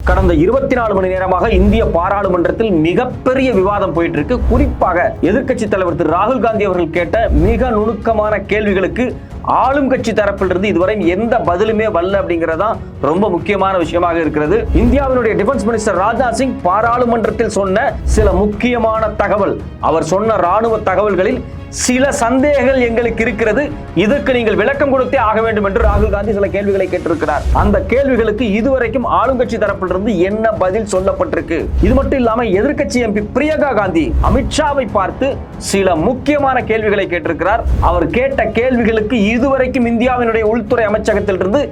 கடந்த 24 மணி நேரமாக இந்திய பாராளுமன்றத்தில் மிகப்பெரிய விவாதம் போயிட்டு இருக்கு. குறிப்பாக எதிர்க்கட்சி தலைவர் திரு ராகுல் காந்தி அவர்கள் கேட்ட மிக நுணுக்கமான கேள்விகளுக்கு ஆளும் கட்சி தரப்பிலிருந்து இதுவரை எந்த பதிலுமே வரல அப்படிங்கறதா ரொம்ப முக்கியமான விஷயமாக இருக்கிறது. இந்தியாவினுடைய டிஃபென்ஸ் மினிஸ்டர் ராஜ்நாத் சிங் பாராளுமன்றத்தில் சொன்ன சில முக்கியமான தகவல், அவர் சொன்ன ராணுவ தகவல்களில் சில சந்தேகங்கள் எங்களுக்கு இருக்கிறது, இதற்கு நீங்கள் விளக்கம் கொடுத்தே ஆக வேண்டும் என்று ராகுல் காந்தி சில கேள்விகளை கேட்டிருக்கிறார். அந்த கேள்விகளுக்கு இதுவரைக்கும் ஆளுங்கட்சி தரப்பிலிருந்து என்ன பதில் சொல்லப்பட்டிருக்கு? இது மட்டும் இல்லாம எதிர்க்கட்சி எம்பி பிரியங்கா காந்தி அமித்ஷாவை பார்த்து சில முக்கியமான கேள்விகளை கேட்டிருக்கிறார். அவர் கேட்ட கேள்விகளுக்கு இதுவரைக்கும் இந்தியாவினுடைய உள்துறை அமைச்சகத்திலிருந்து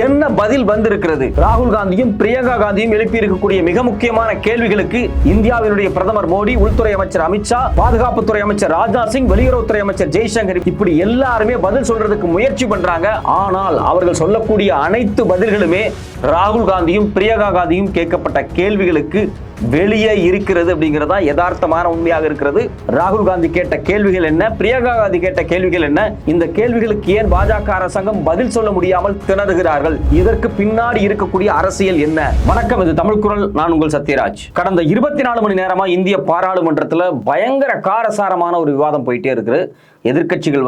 என்ன பதில் வந்திருக்கிறது? ராகுல் காந்தியும் பிரியங்கா காந்தியும் எழுப்பி இருக்கக்கூடிய மிக முக்கியமான கேள்விகளுக்கு இந்தியாவினுடைய பிரதமர் மோடி, உள்துறை அமைச்சர் அமித்ஷா, பாதுகாப்புத்துறை அமைச்சர் ராஜ்நாத் சிங், வெளியுறவுத்துறை அமைச்சர் ஜெய்சங்கர் இப்படி எல்லாருமே பதில் சொல்றதுக்கு முயற்சி பண்றாங்க. ஆனால் அவர்கள் சொல்லக்கூடிய அனைத்து பதில்களுமே ராகுல் காந்தியும் பிரியங்கா காந்தியும் கேட்கப்பட்ட கேள்விகளுக்கு வெளியே இருக்கிறது அப்படிங்கிறதா யதார்த்தமான உண்மையாக இருக்கிறது. ராகுல் காந்தி கேட்ட கேள்விகள் என்ன, பிரியங்கா காந்தி கேட்ட கேள்விகள் என்ன, இந்த கேள்விகளுக்கு ஏன் பாஜக அரசாங்கம் பதில் சொல்ல முடியாமல் திணறுகிறார்கள்? இதற்கு பின்னாடி இருக்கக்கூடிய அரசியல் என்ன? வணக்கம், இது தமிழ் குரல், நான் உங்கள் சத்யராஜ். கடந்த 24 மணி நேரமா இந்திய பாராளுமன்றத்தில் பயங்கர காரசாரமான ஒரு விவாதம் போயிட்டே இருக்கு. எதிர்க்கட்சிகள்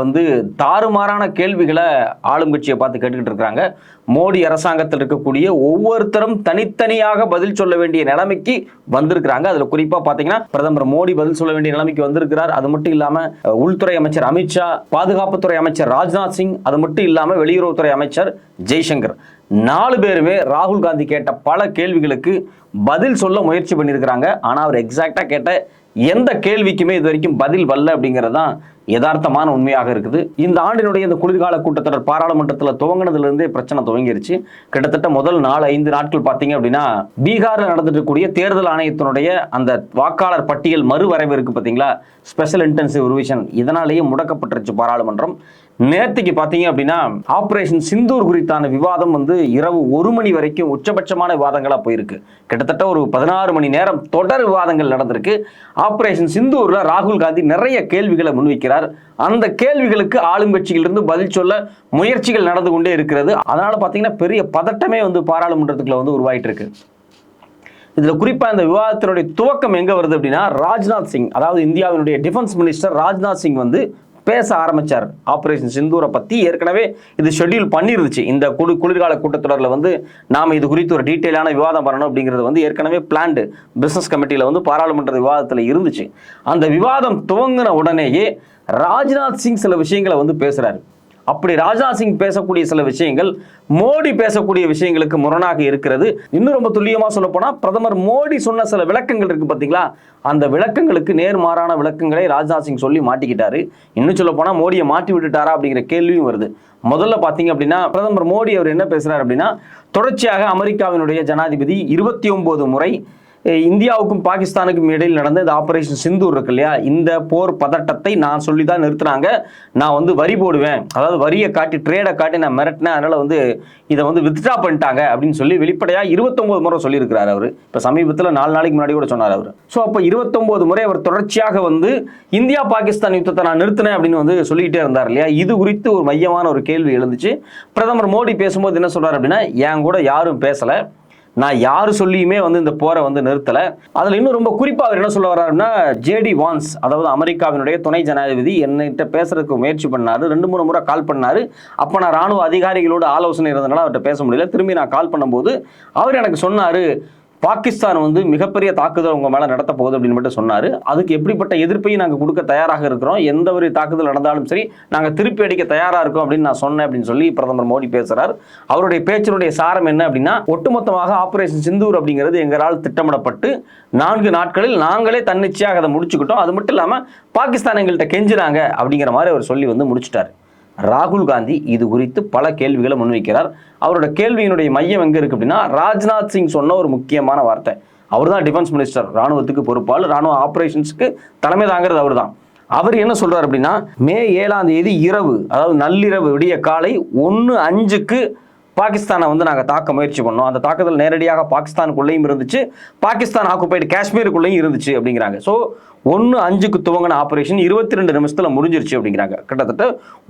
தாறுமாறான கேள்விகளை ஆளும் கட்சியை பார்த்து கேட்டுக்கிட்டு இருக்காங்க. மோடி அரசாங்கத்தில் இருக்கக்கூடிய ஒவ்வொருத்தரும் தனித்தனியாக பதில் சொல்ல வேண்டிய நிலைமைக்கு வந்திருக்கிறாங்க. அதுல குறிப்பா பாத்தீங்கன்னா பிரதமர் மோடி பதில் சொல்ல வேண்டிய நிலைமைக்கு வந்திருக்கிறார். அது மட்டும் இல்லாம உள்துறை அமைச்சர் அமித்ஷா, பாதுகாப்புத்துறை அமைச்சர் ராஜ்நாத் சிங், அது மட்டும் இல்லாம வெளியுறவுத்துறை அமைச்சர் ஜெய்சங்கர், 4 பேருமே ராகுல் காந்தி கேட்ட பல கேள்விகளுக்கு பதில் சொல்ல முயற்சி பண்ணியிருக்கிறாங்க. ஆனா அவர் எக்ஸாக்டா கேட்ட எந்த கேள்விக்குமே இது வரைக்கும் பதில் வரல அப்படிங்கிறது தான் யதார்த்தமான உண்மையாக இருக்குது. இந்த ஆண்டினுடைய இந்த குளிர்கால கூட்டத்தொடர் பாராளுமன்றத்தில் துவங்கினதுல இருந்தே பிரச்சனை துவங்கிருச்சு. கிட்டத்தட்ட முதல் 4-5 நாட்கள் பார்த்தீங்க அப்படின்னா பீகாரில் நடந்துட்டு இருக்கக்கூடிய தேர்தல் ஆணையத்தினுடைய அந்த வாக்காளர் பட்டியல் மறுவரைவு இருக்கு பார்த்தீங்களா, ஸ்பெஷல் இன்டென்சிவ் ரிவிஷன், இதனாலேயே முடக்கப்பட்டுருச்சு பாராளுமன்றம். நேற்றுக்கு பார்த்தீங்க அப்படின்னா ஆபரேஷன் சிந்தூர் குறித்தான விவாதம் இரவு 1 மணி வரைக்கும் உச்சபட்சமான விவாதங்களாக போயிருக்கு. கிட்டத்தட்ட ஒரு 16 மணி நேரம் தொடர் விவாதங்கள் நடந்திருக்கு. ஆபரேஷன் சிந்தூர்ல ராகுல் காந்தி நிறைய கேள்விகளை முன்வைக்கிறார். அந்த கேள்விகளுக்கு ஆளும் கட்சியிலிருந்து பதில் சொல்ல முயற்சிகள் நடந்து கொண்டே இருக்கிறது. அதனால பார்த்தீங்கன்னா பெரிய பதட்டமே பாராளுமன்றத்துக்குள்ள உருவாயிட்டு இருக்கு. இதுல குறிப்பா இந்த விவாதத்தினுடைய துவக்கம் எங்க வருது அப்படின்னா, ராஜ்நாத் சிங், அதாவது இந்தியாவினுடைய டிஃபென்ஸ் மினிஸ்டர் ராஜ்நாத் சிங் பேச ஆரம்பிச்சார். ஆபரேஷன் சிந்தூரை பத்தி ஏற்கனவே இது ஷெட்யூல் பண்ணிருந்துச்சு. இந்த குளிர்கால கூட்டத்தொடரில் நாம இது குறித்து ஒரு டீட்டெயிலான விவாதம் பண்ணணும் அப்படிங்கிறது ஏற்கனவே பிளான்டு பிசினஸ் கமிட்டியில பாராளுமன்ற விவாதத்தில் இருந்துச்சு. அந்த விவாதம் துவங்கின உடனேயே ராஜ்நாத் சிங் சில விஷயங்களை பேசுறாரு. அப்படி ராஜ்நாத் சிங் பேசக்கூடிய சில விஷயங்கள் மோடி பேசக்கூடிய விஷயங்களுக்கு முரணாக இருக்கிறது. இன்னும் ரொம்ப துல்லியமா சொல்ல போனா பிரதமர் மோடி சொன்ன சில விளக்கங்கள் இருக்கு பாத்தீங்களா, அந்த விளக்கங்களுக்கு நேர்மாறான விளக்கங்களை ராஜ்நாத் சிங் சொல்லி மாட்டிக்கிட்டாரு. இன்னும் சொல்ல போனா மோடியை மாட்டி விட்டுட்டாரா அப்படிங்கிற கேள்வியும் வருது. முதல்ல பாத்தீங்க அப்படின்னா பிரதமர் மோடி அவர் என்ன பேசுறாரு அப்படின்னா, தொடர்ச்சியாக அமெரிக்காவினுடைய ஜனாதிபதி 29 முறை இந்தியாவுக்கும் பாகிஸ்தானுக்கும் இடையில் நடந்த இந்த ஆபரேஷன் சிந்தூர் இருக்கு இல்லையா, இந்த போர் பதட்டத்தை நான் சொல்லி தான் நிறுத்தினாங்க. நான் வரி போடுவேன், அதாவது வரியை காட்டி ட்ரேடை காட்டி நான் மிரட்டினேன், அதனால இதை வித்ட்ரா பண்ணிட்டாங்க அப்படின்னு சொல்லி வெளிப்படையா 29 முறை சொல்லியிருக்கிறார் அவர். இப்போ சமீபத்தில் 4 நாளைக்கு முன்னாடி கூட சொன்னார் அவர். ஸோ அப்போ 29 முறை அவர் தொடர்ச்சியாக இந்தியா பாகிஸ்தான் யுத்தத்தை நான் நிறுத்தினேன் அப்படின்னு சொல்லிக்கிட்டே இருந்தார் இல்லையா. இது குறித்து ஒரு மையமான ஒரு கேள்வி எழுந்துச்சு. பிரதமர் மோடி பேசும்போது என்ன சொல்றாரு அப்படின்னா, என் கூட யாரும் பேசல, நான் யாரு சொல்லியுமே இந்த போரை நிறுத்தல. அதுல இன்னும் ரொம்ப குறிப்பா அவர் என்ன சொல்ல வர்றாருன்னா, ஜேடி வான்ஸ், அதாவது அமெரிக்காவினுடைய துணை ஜனாதிபதி என்கிட்ட பேசுறதுக்கு முயற்சி பண்ணாரு. 2-3 முறை கால் பண்ணாரு. அப்ப நான் ராணுவ அதிகாரிகளோட ஆலோசனை இருந்தனால அவர்கிட்ட பேச முடியல. திரும்பி நான் கால் பண்ணும்போது அவர் எனக்கு சொன்னாரு, பாகிஸ்தான் மிகப்பெரிய தாக்குதல் உங்க மேல நடத்த போகுது அப்படின்னு மட்டும் சொன்னாரு. அதுக்கு எப்படிப்பட்ட எதிர்ப்பையும் நாங்க கொடுக்க தயாராக இருக்கிறோம், எந்த ஒரு தாக்குதல் நடந்தாலும் சரி நாங்க திருப்பி அடிக்க தயாரா இருக்கோம் அப்படின்னு நான் சொன்னேன் அப்படின்னு சொல்லி பிரதமர் மோடி பேசுறாரு. அவருடைய பேச்சினுடைய சாரம் என்ன அப்படின்னா, ஒட்டுமொத்தமாக ஆபரேஷன் சிந்தூர் அப்படிங்கிறது எங்களால் திட்டமிடப்பட்டு 4 நாட்களில் நாங்களே தன்னிச்சையாக அதை முடிச்சுக்கிட்டோம், அது மட்டும் இல்லாம பாகிஸ்தான் எங்கள்கிட்ட கெஞ்சுறாங்க அப்படிங்கிற மாதிரி அவர் சொல்லி முடிச்சுட்டாரு. ராகுல் காந்தி இது குறித்து பல கேள்விகளை முன்வைக்கிறார். அவரோட கேள்வியினுடைய மையம் எங்க இருக்கு அப்படின்னா, ராஜ்நாத் சிங் சொன்ன ஒரு முக்கியமான வார்த்தை. அவர் தான் டிஃபென்ஸ் மினிஸ்டர், ராணுவத்துக்கு பொறுப்பாளர், ராணுவ ஆபரேஷன்ஸ்க்கு தலைமை தாங்கிறது அவர் தான். அவர் என்ன சொல்றாரு அப்படின்னா, மே 7ஆம் தேதி இரவு, அதாவது நள்ளிரவு விடிய காலை 1:05க்கு பாகிஸ்தானை வந்து நாங்கள் தாக்க முயற்சி பண்ணோம். அந்த தாக்குதல் நேரடியாக பாகிஸ்தானுக்குள்ளேயும் இருந்துச்சு, பாகிஸ்தான் ஆக்குபைடு காஷ்மீருக்குள்ளேயும் இருந்துச்சு அப்படிங்கிறாங்க. ஸோ 1/5க்கு துவங்கின ஆபரேஷன் 22 நிமிஷத்தில் முடிஞ்சிருச்சு அப்படிங்கிறாங்க. கிட்டத்தட்ட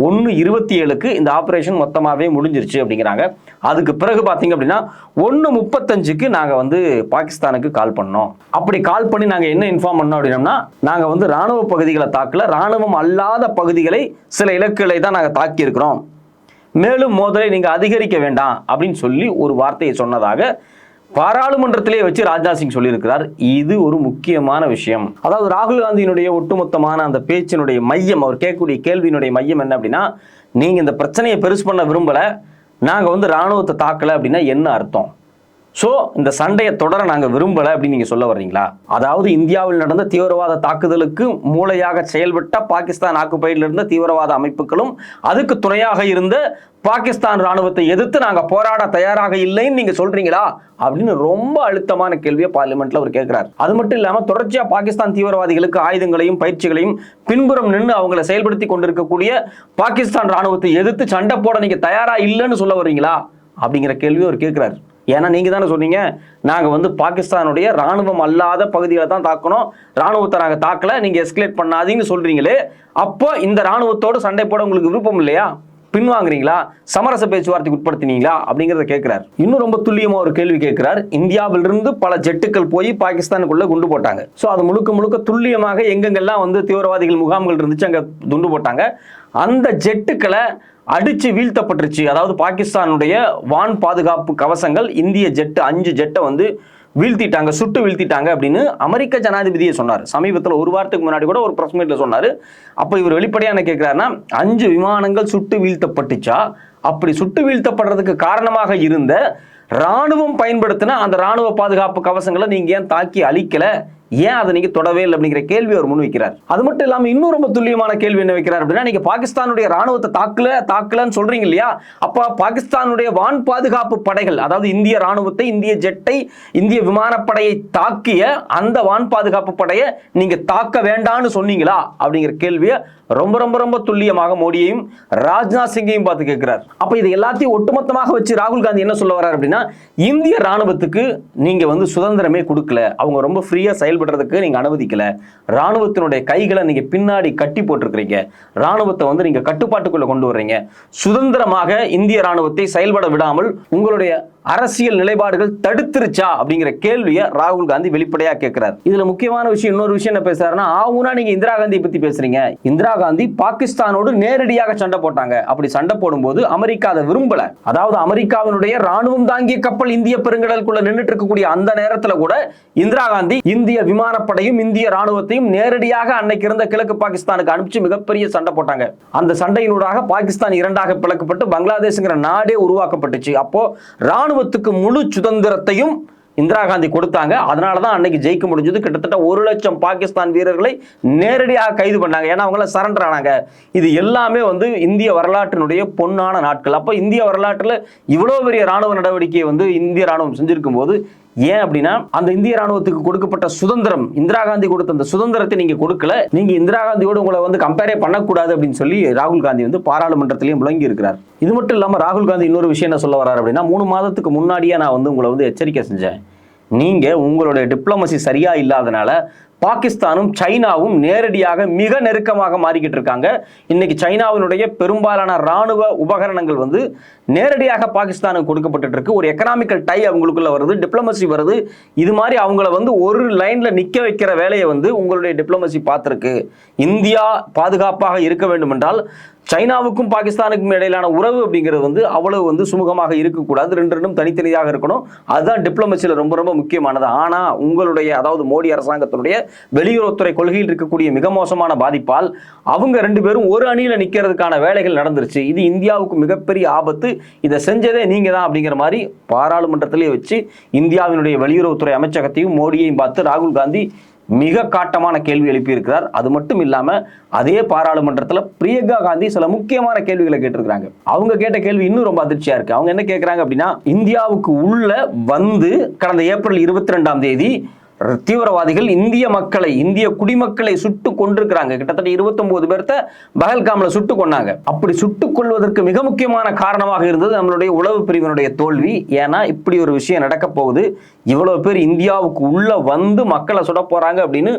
1:27க்கு இந்த ஆபரேஷன் மொத்தமாகவே முடிஞ்சிருச்சு அப்படிங்கிறாங்க. அதுக்கு பிறகு பார்த்தீங்க அப்படின்னா 1:35க்கு நாங்கள் வந்து பாகிஸ்தானுக்கு கால் பண்ணோம். அப்படி கால் பண்ணி நாங்கள் என்ன இன்ஃபார்ம் பண்ணோம் அப்படின்னா, நாங்கள் வந்து ராணுவ பகுதிகளை தாக்கல, ராணுவம் அல்லாத பகுதிகளை சில இலக்குகளை தான் நாங்கள் தாக்கி இருக்கிறோம், மேலும் மோதலை நீங்கள் அதிகரிக்க வேண்டாம் அப்படின்னு சொல்லி ஒரு வார்த்தையை சொன்னதாக பாராளுமன்றத்திலே வச்சு ராஜ்நாத் சிங் சொல்லியிருக்கிறார். இது ஒரு முக்கியமான விஷயம். அதாவது ராகுல் காந்தியினுடைய ஒட்டுமொத்தமான அந்த பேச்சினுடைய மையம், அவர் கேட்கக்கூடிய கேள்வியினுடைய மையம் என்ன அப்படின்னா, நீங்க இந்த பிரச்சனையை பெருசு பண்ண விரும்பல, நாங்க வந்து ராணுவத்தை தாக்கல அப்படின்னா என்ன அர்த்தம்? ஸோ இந்த சண்டையை தொடர நாங்கள் விரும்பலை அப்படின்னு நீங்கள் சொல்ல வர்றீங்களா? அதாவது இந்தியாவில் நடந்த தீவிரவாத தாக்குதலுக்கு மூளையாக செயல்பட்ட பாகிஸ்தான் ஆக்குபைடில் இருந்த தீவிரவாத அமைப்புகளும் அதுக்கு துணையாக இருந்த பாகிஸ்தான் ராணுவத்தை எதிர்த்து நாங்கள் போராட தயாராக இல்லைன்னு நீங்கள் சொல்றீங்களா அப்படின்னு ரொம்ப அழுத்தமான கேள்வியை பார்லிமெண்ட்ல அவர் கேட்கிறார். அது மட்டும் இல்லாமல் தொடர்ச்சியா பாகிஸ்தான் தீவிரவாதிகளுக்கு ஆயுதங்களையும் பயிற்சிகளையும் பின்புறம் நின்று அவங்களை செயல்படுத்தி கொண்டிருக்கக்கூடிய பாகிஸ்தான் ராணுவத்தை எதிர்த்து சண்டை போட நீங்க தயாரா இல்லைன்னு சொல்ல வர்றீங்களா அப்படிங்கிற கேள்வியை அவர் கேட்கிறார். ஏன்னா நீங்க தானே சொன்னீங்க, நாங்க வந்து பாகிஸ்தானுடைய ராணுவம் அல்லாத பகுதிகளை தான் தாக்கணும், ராணுவத்தை நாங்க தாக்கல, நீங்க எஸ்கலேட் பண்ணாதீங்கன்னு சொல்றீங்களே, அப்போ இந்த ராணுவத்தோடு சண்டை போட உங்களுக்கு விருப்பம் இல்லையா? பின்வாங்குறீங்களா? சமரச பேச்சுவார்த்தைக்கு உட்படுத்தினீங்களா அப்படிங்கிறத கேட்கிறார். இன்னும் ரொம்ப துல்லியமா ஒரு கேள்வி கேட்கிறார். இந்தியாவிலிருந்து பல ஜெட்டுகள் போய் பாகிஸ்தானுக்குள்ள குண்டு போட்டாங்க. ஸோ அது முழுக்க முழுக்க துல்லியமாக எங்கெங்கெல்லாம் வந்து தீவிரவாதிகள் முகாம்கள் இருந்துச்சு அங்க குண்டு போட்டாங்க. அந்த ஜெட்டுக்களை அடிச்சு வீழ்த்தப்பட்டுருச்சு. அதாவது பாகிஸ்தானுடைய வான் பாதுகாப்பு கவசங்கள் இந்திய ஜெட்டு 5 ஜெட்டை வந்து வீழ்த்திட்டாங்க, சுட்டு வீழ்த்திட்டாங்க அப்படின்னு அமெரிக்க ஜனாதிபதியை சொன்னார். சமீபத்தில் ஒரு வாரத்துக்கு முன்னாடி கூட ஒரு பிரஸ் மீட்ல சொன்னாரு. அப்போ இவர் வெளிப்படையா என்ன கேட்கிறாருன்னா, 5 விமானங்கள் சுட்டு வீழ்த்தப்பட்டுச்சா? அப்படி சுட்டு வீழ்த்தப்படுறதுக்கு காரணமாக இருந்த ராணுவம் பயன்படுத்தின அந்த ராணுவ பாதுகாப்பு கவசங்களை நீங்க ஏன் தாக்கி அழிக்கல, ஏன் அதை நீங்க தொடவே இல்லை அப்படிங்கிற கேள்வி அவர் முன்வைக்கிறார். அது மட்டும் இல்லாம இன்னும் ரொம்ப துல்லியமான கேள்வி என்ன வைக்கிறார் அப்படின்னா, நீங்க பாகிஸ்தானுடைய ராணுவத்தை தாக்கலன்னு சொல்றீங்க இல்லையா, அப்ப பாகிஸ்தானுடைய வான் பாதுகாப்பு படைகள், அதாவது இந்திய ராணுவத்தை, இந்திய ஜெட்டை, இந்திய விமானப்படையை தாக்கிய அந்த வான் பாதுகாப்பு படையை நீங்க தாக்க வேண்டாம்னு சொன்னீங்களா அப்படிங்கிற கேள்வியை ரொம்ப ரொம்ப ரொம்ப துல்லியமாக மோடியையும் ராஜ்நாத் சிங்கையும் பார்த்து கேட்கிறார். அப்ப இது எல்லாத்தையும் ஒட்டுமொத்தமாக வச்சு ராகுல் காந்தி என்ன சொல்ல வர்றார் அப்படின்னா, இந்திய ராணுவத்துக்கு நீங்க வந்து சுதந்திரமே கொடுக்கல, அவங்க ரொம்ப ஃப்ரீயா செயல்படுறதுக்கு நீங்க அனுமதிக்கல, ராணுவத்தினுடைய கைகளை நீங்க பின்னாடி கட்டி போட்டிருக்கிறீங்க, ராணுவத்தை வந்து நீங்க கட்டுப்பாட்டுக்குள்ள கொண்டு வர்றீங்க, சுதந்திரமாக இந்திய ராணுவத்தை செயல்பட விடாமல் உங்களுடைய அரசியல் நிலைப்பாடுகள் தடுத்துருச்சா அப்படிங்கிற கேள்வியை ராகுல் காந்தி வெளிப்படையா கேட்கிறார். இதுல முக்கியமான விஷயம், இன்னொரு விஷயம் என்ன பேசுறாருன்னா, ஆவுனா நீங்க இந்திரா காந்தியை பத்தி பேசுறீங்க. இந்திரா காந்தி பாகிஸ்தானோடு நேரடியாக சண்டை போட்டாங்க. அப்படி சண்டை போடும்போது அமெரிக்கா அதை விரும்பல. அதாவது அமெரிக்காவினுடைய ராணுவம் தாங்கிய கப்பல் இந்திய பெருங்கடலுக்குள்ள நின்றுட்டு இருக்கக்கூடிய அந்த நேரத்துல கூட இந்திரா காந்தி இந்திய விமானப்படையும் இந்திய ராணுவத்தையும் நேரடியாக அன்னைக்கு இருந்த கிழக்கு பாகிஸ்தானுக்கு அனுப்பிச்சு மிகப்பெரிய சண்டை போட்டாங்க. அந்த சண்டையினூடாக பாகிஸ்தான் 2ஆக பிளக்கப்பட்டு பங்களாதேஷ்ங்கிற நாடே உருவாக்கப்பட்டுச்சு. அப்போ ராணுவத்துக்கு முழு சுதந்திரத்தையும் இந்திரா காந்தி கொடுத்தாங்க. அதனாலதான் அன்னைக்கு ஜெயிக்க முடிஞ்சது. கிட்டத்தட்ட 1 லட்சம் பாகிஸ்தான் வீரர்களை நேரடியாக கைது பண்ணாங்க. ஏன்னா அவங்கள சரண்டர் ஆனாங்க. இது எல்லாமே வந்து இந்திய வரலாற்றினுடைய பொன்னான நாட்கள். அப்போ இந்திய வரலாற்றில் இவ்வளவு பெரிய ராணுவ நடவடிக்கையை வந்து இந்திய ராணுவம் செஞ்சிருக்கும் போது, ஏன் அப்படின்னா அந்த இந்திய ராணுவத்துக்கு கொடுக்கப்பட்ட சுதந்திரம், இந்திரா காந்தி கொடுத்த அந்த சுதந்திரத்தை நீங்க கொடுக்கல, நீங்க இந்திரா காந்தியோடு உங்களை வந்து கம்பேரே பண்ணக்கூடாது அப்படின்னு சொல்லி ராகுல் காந்தி வந்து பாராளுமன்றத்திலையும் முழங்கி இருக்கிறார். இது மட்டும் இல்லாம ராகுல் காந்தி இன்னொரு விஷயம் என்ன சொல்ல வர்றாரு அப்படின்னா, 3 மாதத்துக்கு முன்னாடியே நான் வந்து உங்களை வந்து எச்சரிக்கை செஞ்சேன், நீங்க உங்களுடைய டிப்ளமசி சரியா இல்லாதனால பாகிஸ்தானும் சைனாவும் நேரடியாக மிக நெருக்கமாக மாறிக்கிட்டு இருக்காங்க. இன்னைக்கு சைனாவினுடைய பெரும்பாலான ராணுவ உபகரணங்கள் வந்து நேரடியாக பாகிஸ்தானுக்கு கொடுக்கப்பட்டு இருக்கு. ஒரு எக்கனாமிக்கல் டை அவங்களுக்குள்ள வருது, டிப்ளமசி வருது. இது மாதிரி அவங்கள வந்து ஒரு லைன்ல நிக்க வைக்கிற வேலையை வந்து உங்களுடைய டிப்ளமசி பார்த்திருக்கு. இந்தியா பாதுகாப்பாக இருக்க வேண்டும் என்றால் சைனாவுக்கும் பாகிஸ்தானுக்கும் இடையிலான உறவு அப்படிங்கிறது வந்து அவ்வளவு வந்து சுமூகமாக இருக்கக்கூடாது, ரெண்டும் தனித்தனியாக இருக்கணும். அதுதான் டிப்ளமசியில் ரொம்ப ரொம்ப முக்கியமானது. ஆனா உங்களுடைய, அதாவது மோடி அரசாங்கத்தினுடைய வெளியுறவுத்துறை கொள்கையில் இருக்கக்கூடிய மிக மோசமான பாதிப்பால் அவங்க 2 பேரும் ஒரு அணியில நிக்கிறதுக்கான வேலைகள் நடந்துருச்சு. இது இந்தியாவுக்கு மிகப்பெரிய ஆபத்து, இதை செஞ்சதே நீங்க தான் அப்படிங்கிற மாதிரி பாராளுமன்றத்திலேயே வச்சு இந்தியாவினுடைய வெளியுறவுத்துறை அமைச்சகத்தையும் மோடியையும் பார்த்து ராகுல் காந்தி மிக காட்டமான கேள்வி எழுப்பி இருக்கிறார். அது மட்டும் இல்லாம அதே பாராளுமன்றத்தில் பிரியங்கா காந்தி சில முக்கியமான கேள்விகளை கேட்டிருக்கிறாங்க. அவங்க கேட்ட கேள்வி இன்னும் ரொம்ப அதிர்ச்சியா இருக்கு. அவங்க என்ன கேட்கிறாங்க அப்படின்னா, இந்தியாவுக்கு உள்ள வந்து கடந்த ஏப்ரல் 22ஆம் தேதி தீவிரவாதிகள் இந்திய மக்களை, இந்திய குடிமக்களை சுட்டு கொண்டிருக்கிறாங்க. கிட்டத்தட்ட 29 பேர்த்த பஹல்காம்ல சுட்டு கொண்டாங்க. அப்படி சுட்டுக் கொள்வதற்கு மிக முக்கியமான காரணமாக இருந்தது நம்மளுடைய உளவு பிரிவினுடைய தோல்வி. ஏன்னா இப்படி ஒரு விஷயம் நடக்க போகுது, இவ்வளவு பேர் இந்தியாவுக்கு உள்ள வந்து மக்களை சுட போறாங்க அப்படின்னு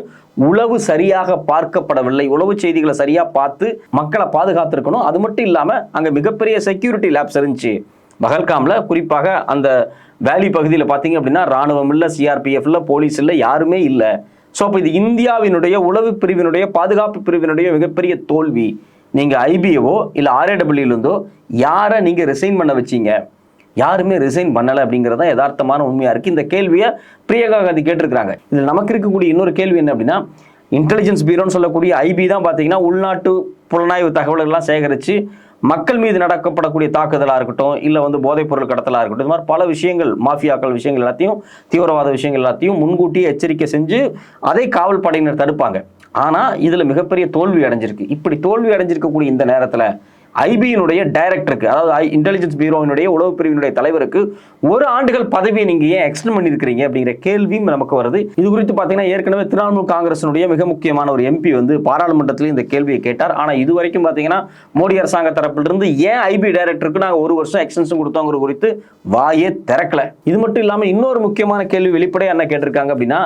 உளவு சரியாக பார்க்கப்படவில்லை. உளவு செய்திகளை சரியா பார்த்து மக்களை பாதுகாத்திருக்கணும். அது மட்டும் இல்லாம அங்க மிகப்பெரிய செக்யூரிட்டி லேப்ஸ் இருந்துச்சு பஹல்காம்ல. குறிப்பாக அந்த வேலி பகுதியில் பார்த்தீங்க அப்படின்னா ராணுவம் இல்லை, சிஆர்பிஎஃப் இல்லை, போலீஸ் இல்லை, யாருமே இல்லை. ஸோ அப்போ இது இந்தியாவினுடைய உளவு பிரிவினுடைய பாதுகாப்பு பிரிவினுடைய மிகப்பெரிய தோல்வி. நீங்கள் ஐபிஓ இல்லை ஆர்ஏடபிள்யூலேருந்தோ யாரை நீங்கள் ரிசைன் பண்ண வச்சீங்க? யாருமே ரிசைன் பண்ணலை அப்படிங்கிறதா யதார்த்தமான உண்மையாக இருக்குது. இந்த கேள்வியை பிரியங்கா காந்தி கேட்டிருக்கிறாங்க. இதில் நமக்கு இருக்கக்கூடிய இன்னொரு கேள்வி என்ன அப்படின்னா, இன்டெலிஜென்ஸ் பியூரோன்னு சொல்லக்கூடிய ஐபி தான் பார்த்தீங்கன்னா உள்நாட்டு புலனாய்வு தகவல்கள்லாம் சேகரித்து மக்கள் மீது நடக்கப்படக்கூடிய தாக்குதலாக இருக்கட்டும், இல்லை போதைப் பொருள் கடத்தலாக இருக்கட்டும், இது மாதிரி பல விஷயங்கள், மாஃபியாக்கள் விஷயங்கள் எல்லாத்தையும், தீவிரவாத விஷயங்கள் எல்லாத்தையும் முன்கூட்டியே எச்சரிக்கை செஞ்சு அதை காவல் படையினர் தடுப்பாங்க. ஆனால் இதில் மிகப்பெரிய தோல்வி அடைஞ்சிருக்கு. இப்படி தோல்வி அடைஞ்சிருக்கக்கூடிய இந்த நேரத்தில் ஐபியினுடைய டைரக்டருக்கு, அதாவது இன்டெலிஜென்ஸ் பியூரோவினுடைய உளவு பிரிவினுடைய தலைவருக்கு 1 ஆண்டுகள் பதவியை நீங்க ஏன் எக்ஸ்டெண்ட் பண்ணியிருக்கிறீங்க அப்படிங்கிற கேள்வியும் நமக்கு வருது. இது குறித்து பார்த்தீங்கன்னா ஏற்கனவே திரிணாமுல் காங்கிரசினுடைய மிக முக்கியமான ஒரு எம்பி பாராளுமன்றத்தில் இந்த கேள்வியை கேட்டார். ஆனால் இது வரைக்கும் பார்த்தீங்கன்னா மோடி அரசாங்க தரப்பிலிருந்து ஏன் ஐபி டைரக்டருக்கு நாங்கள் 1 வருஷம் எக்ஸ்டென்ஷன் கொடுத்தோங்கிற குறித்து வாயே திறக்கல. இது மட்டும் இல்லாமல் இன்னொரு முக்கியமான கேள்வி வெளிப்படையாக என்ன கேட்டிருக்காங்க அப்படின்னா,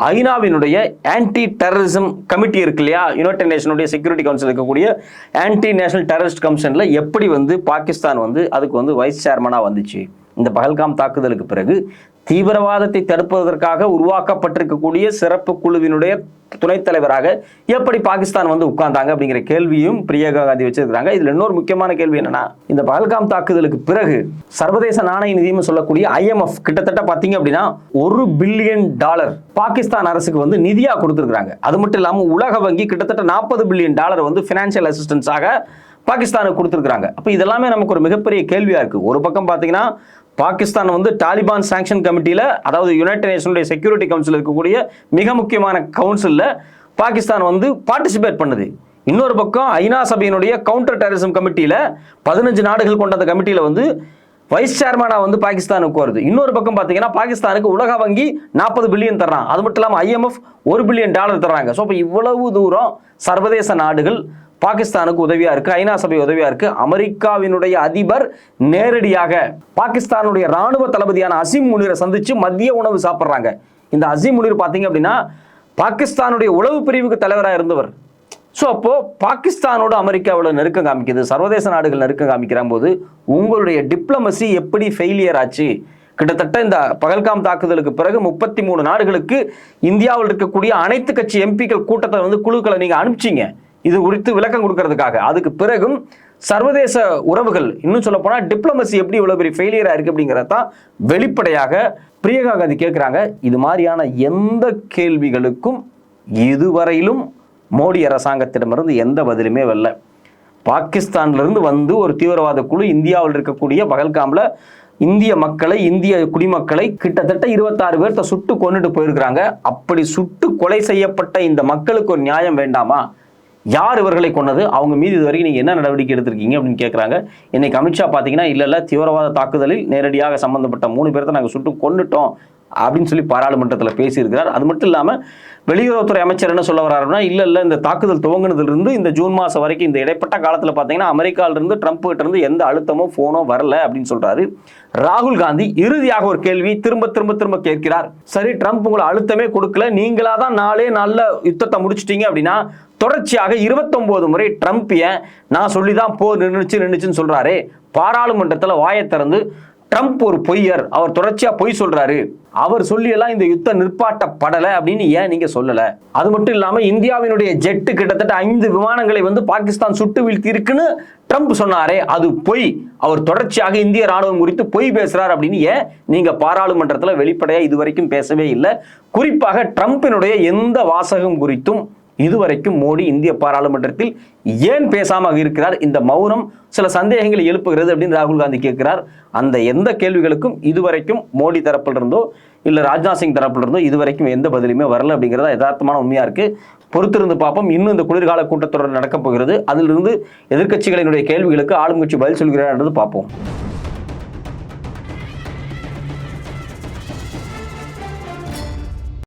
ஐநாவினுடைய ஆன்டி டெரரிசம் கமிட்டி இருக்கு இல்லையா, யுனைடெட் நேஷனுடைய செக்யூரிட்டி கவுன்சில் இருக்கக்கூடிய ஆன்டி நேஷனல் டெரரிஸ்ட் கமிஷன்ல எப்படி பாகிஸ்தான் அதுக்கு வைஸ் சேர்மனா வந்துச்சு? இந்த பஹல்காம் தாக்குதலுக்கு பிறகு தீவிரவாதத்தை தடுப்பதற்காக உருவாக்கப்பட்டிருக்கக்கூடிய சிறப்பு குழுவினுடைய துணைத் தலைவராக எப்படி பாகிஸ்தான் உட்கார்ந்தாங்க அப்படிங்கிற கேள்வியும் பிரியங்கா காந்தி வச்சிருக்காங்க. இதுல இன்னொரு முக்கியமான கேள்வி என்னன்னா, இந்த பஹல்காம் தாக்குதலுக்கு பிறகு சர்வதேச நாணய நிதியம் சொல்லக்கூடிய IMF கிட்டத்தட்ட பாத்தீங்க அப்படின்னா $1 பில்லியன் பாகிஸ்தான் அரசுக்கு நிதியா கொடுத்திருக்காங்க. அது மட்டும் இல்லாம உலக வங்கி கிட்டத்தட்ட $40 பில்லியன் பினான்சியல் அசிஸ்டன்ஸாக பாகிஸ்தானுக்கு கொடுத்திருக்காங்க. அப்ப இதெல்லாமே நமக்கு ஒரு மிகப்பெரிய கேள்வியா இருக்கு. ஒரு பக்கம் பாத்தீங்கன்னா பாகிஸ்தான் தாலிபான் சாங்ஷன் கமிட்டியில, அதாவது யுனைடெட் நேஷனுடைய செக்யூரிட்டி கவுன்சில் இருக்கக்கூடிய மிக முக்கியமான கவுன்சில்ல பாகிஸ்தான் பார்ட்டிசிபேட் பண்ணுது. இன்னொரு பக்கம் ஐநா சபையினுடைய கவுண்டர் டெரரிசம் கமிட்டியில 15 நாடுகள் கொண்ட அந்த கமிட்டியில வைஸ் சேர்மனா பாகிஸ்தானுக்கு வருது. இன்னொரு பக்கம் பாத்தீங்கன்னா பாகிஸ்தானுக்கு உலக வங்கி 40 பில்லியன் தர்றாங்க. அது மட்டும் இல்லாம IMF $1 பில்லியன் தர்றாங்க. ஸோ இப்போ இவ்வளவு தூரம் சர்வதேச நாடுகள் பாகிஸ்தானுக்கு உதவியா இருக்கு, ஐநா சபை உதவியா இருக்கு. அமெரிக்காவினுடைய அதிபர் நேரடியாக பாகிஸ்தானுடைய ராணுவ தளபதியான அசீம் முனீரை சந்திச்சு மதிய உணவு சாப்பிட்றாங்க. இந்த அசீம் முனீர் பாத்தீங்க அப்படின்னா பாகிஸ்தானுடைய உளவு பிரிவுக்கு தலைவராக இருந்தவர். ஸோ அப்போ பாகிஸ்தானோட அமெரிக்காவோட நெருக்கம் காமிக்குது, சர்வதேச நாடுகள் நெருக்கம் காமிக்கிற போது உங்களுடைய டிப்ளமசி எப்படி ஃபெயிலியர் ஆச்சு? கிட்டத்தட்ட இந்த பஹல்காம் தாக்குதலுக்கு பிறகு 33 நாடுகளுக்கு இந்தியாவில் இருக்கக்கூடிய அனைத்து கட்சி எம்பிக்கள் கூட்டத்தை குழுக்களை நீங்க அனுப்பிச்சிங்க இது குறித்து விளக்கம் கொடுக்கறதுக்காக. அதுக்கு பிறகும் சர்வதேச உறவுகள், இன்னும் சொல்ல போனா டிப்ளமசி எப்படி இவ்வளவு பெரிய ஃபெயிலியரா இருக்கு அப்படிங்கிறதான் வெளிப்படையாக பிரியங்கா காந்தி கேட்கிறாங்க. இது மாதிரியான எந்த கேள்விகளுக்கும் இதுவரையிலும் மோடி அரசாங்கத்திடமிருந்து எந்த பதிலுமே வரல. பாகிஸ்தான்லேருந்து ஒரு தீவிரவாத குழு இந்தியாவில் இருக்கக்கூடிய பஹல்காம்ல இந்திய மக்களை, இந்திய குடிமக்களை கிட்டத்தட்ட 26 பேர்த்த சுட்டு கொண்டுட்டு போயிருக்கிறாங்க. அப்படி சுட்டு கொலை செய்யப்பட்ட இந்த மக்களுக்கு ஒரு நியாயம் வேண்டாமா? யார் இவர்களை கொண்டது? அவங்க மீது இது வரைக்கும் நீங்க என்ன நடவடிக்கை எடுத்திருக்கீங்க அப்படின்னு கேட்குறாங்க. இன்னைக்கு அமித்ஷா பார்த்தீங்கன்னா இல்ல தீவிரவாத தாக்குதலில் நேரடியாக சம்பந்தப்பட்ட 3 பேர்த்த நாங்கள் சுட்டு கொண்டுட்டோம் அப்படின்னு சொல்லி பாராளுமன்றத்தில் பேசியிருக்கிறார். அது மட்டும் இல்லாமல் வெளியுறவுத்துறை அமைச்சர் என்ன சொல்ல வர்றாருன்னா, இல்ல இந்த தாக்குதல் துவங்கினதுலேருந்து இந்த ஜூன் மாதம் வரைக்கும் இந்த இடைப்பட்ட காலத்தில் பார்த்தீங்கன்னா அமெரிக்காவிலிருந்து ட்ரம்ப் கிட்ட இருந்து எந்த அழுத்தமோ ஃபோனோ வரல அப்படின்னு சொல்றாரு. ராகுல் காந்தி இறுதியாக ஒரு கேள்வி திரும்ப கேட்கிறார். சரி, ட்ரம்ப் உங்களை அழுத்தமே கொடுக்கல, நீங்களா தான் 4 நாள்ல யுத்தத்தை முடிச்சிட்டீங்க அப்படின்னா தொடர்ச்சியாக 29 முறை ட்ரம்ப் ஏன் நான் சொல்லிதான் போர் நின்றுச்சுன்னு சொல்றாரு? பாராளுமன்றத்தில் வாயை திறந்து ட்ரம்ப் ஒரு பொய்யர், அவர் தொடர்ச்சியா பொய் சொல்றாரு, அவர் சொல்லியெல்லாம் இந்த யுத்தம் நிற்பாட்டப்படலை அப்படின்னு ஏன் நீங்க சொல்லல? அது மட்டும் இல்லாம இந்தியாவினுடைய ஜெட்டு கிட்டத்தட்ட 5 விமானங்களை பாகிஸ்தான் சுட்டு வீழ்த்தி இருக்குன்னு ட்ரம்ப் சொன்னாரே, அது பொய், அவர் தொடர்ச்சியாக இந்திய ராணுவம் குறித்து பொய் பேசுறார் அப்படின்னு ஏன் நீங்க பாராளுமன்றத்தில் வெளிப்படையா இதுவரைக்கும் பேசவே இல்லை? குறிப்பாக ட்ரம்பினுடைய எந்த வாசகம் குறித்தும் இதுவரைக்கும் மோடி இந்திய பாராளுமன்றத்தில் ஏன் பேசாம இருக்கிறார்? இந்த மௌனம் சில சந்தேகங்களை எழுப்புகிறது அப்படின்னு ராகுல் காந்தி கேட்கிறார். அந்த எந்த கேள்விகளுக்கும் இதுவரைக்கும் மோடி தரப்பிலிருந்தோ இல்ல ராஜ்நாத் சிங் தரப்பிலிருந்தோ இதுவரைக்கும் எந்த பதிலுமே வரல அப்படிங்கிறதா யதார்த்தமான உண்மையா இருக்கு. பொறுத்திருந்து பார்ப்போம். இன்னும் இந்த குளிர்கால கூட்டத்தொடர் நடக்கப் போகிறது. அதிலிருந்து எதிர்க்கட்சிகளினுடைய கேள்விகளுக்கு ஆளும் கட்சி பதில் சொல்கிறார் என்றது பார்ப்போம்.